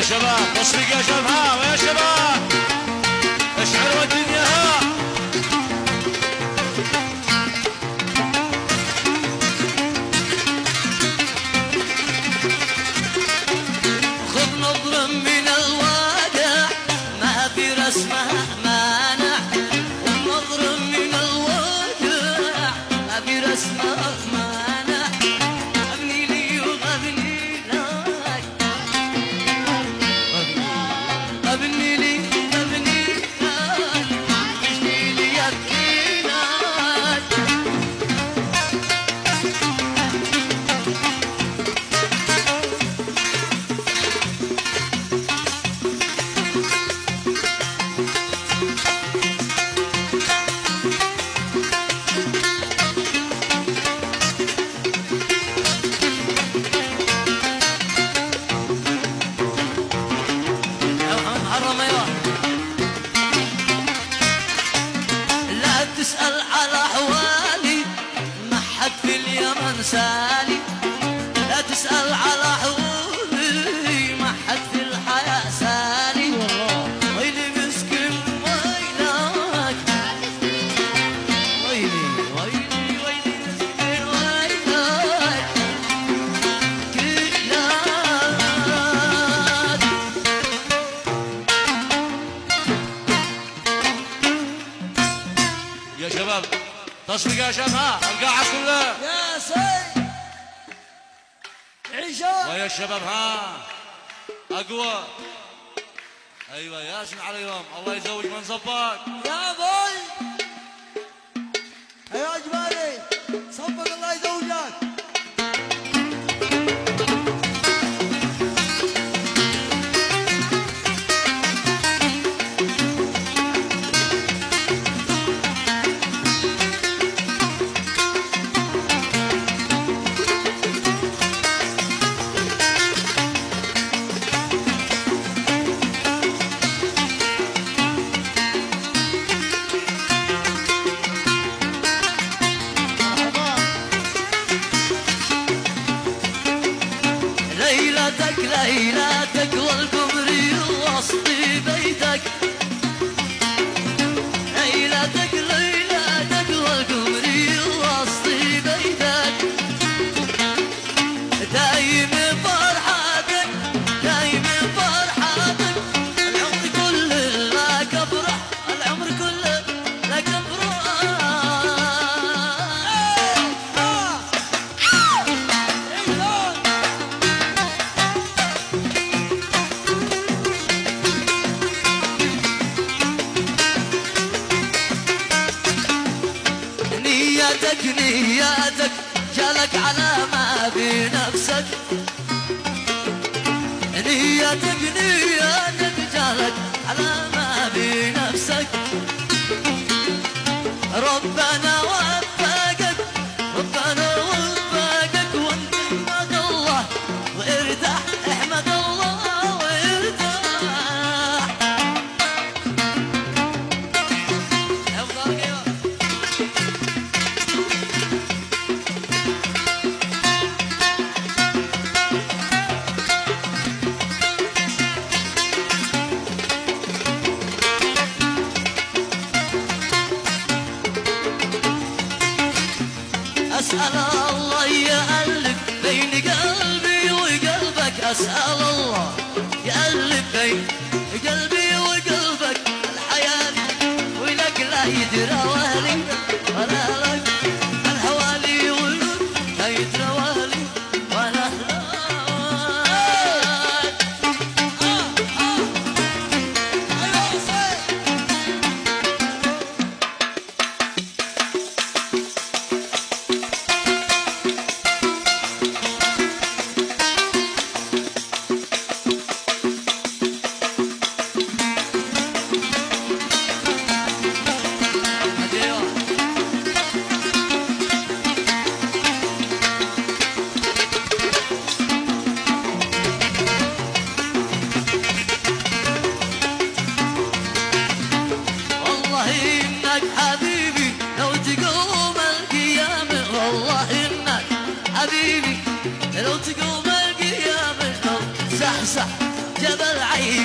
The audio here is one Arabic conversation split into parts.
يا شباب تصفيق يا شباب، ها ويا شباب اشعروا الدنيا ها. خذ نظرة من الواقع ما في رسمه مانع، نظرة من الواقع ما في رسمه مانع، ابني لي وابني لك، ابني لي ابني لك، اشتي لي يبكي لك. لا تسأل على أحوالي ما حد في اليمن سالي، لا تسأل على أحوالي ما حد في الحياة سالي، ويلي مسكين ويلك، ويلي ويلي ويلي مسكين ويلك كلك. يا شباب تصفيق يا شباب، ها القاعة كلها يا سيد عيشان ويا الشباب ها اقوى. ايوه ياسن عليهم، الله يزوج من صباك. يا بوي يا جمالي صبك الله يزوجك. ليلتك ليلتك والقمر وسط بيتك، ليلتك ليلتك والقمر وسط بيتك، دايم فرحتك دايم فرحتك، العمر كله لك افرح، العمر كله لك افرح. نيتك نيتك جالك على ما في نفسك، نيتك نيتك جالك على ما في نفسك، ربنا وفقك ربنا وفقك، وانت احمد الله وارتاح، احمد الله وارتاح. افضل ايوه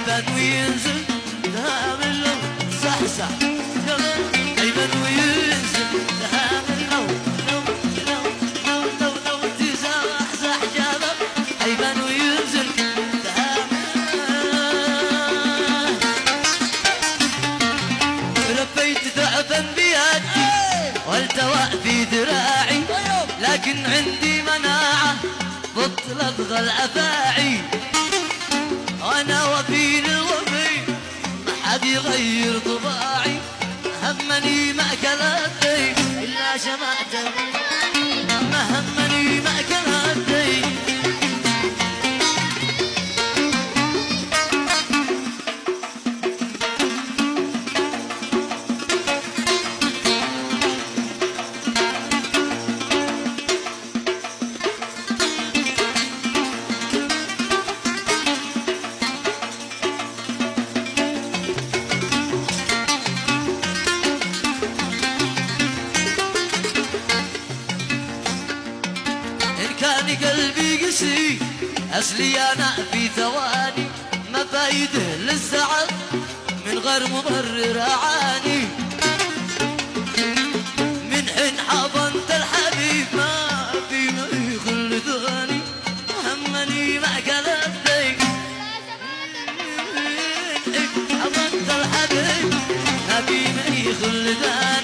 هيبان وينزل دام اللو صحصح هيبان وينزل دام اللو لو تزحزح جابه هيبان وينزل دام ربيت ضعفا بيدي والتوى في ذراعي لكن عندي مناعة ضد لفظ الأفاعي أنا وفي الوفي ما حد يغير طباعي همني مأكلاتي إلا شمعته ما همني مأكلاتي قلبي قسي أصلي أنا في ثواني ما فايده للزعل من غير مبرر أعاني من حين حضنت الحبيب ما في ما يخل ثاني همني مع قلبي حضنت الحبيب ما في ما يخل ثاني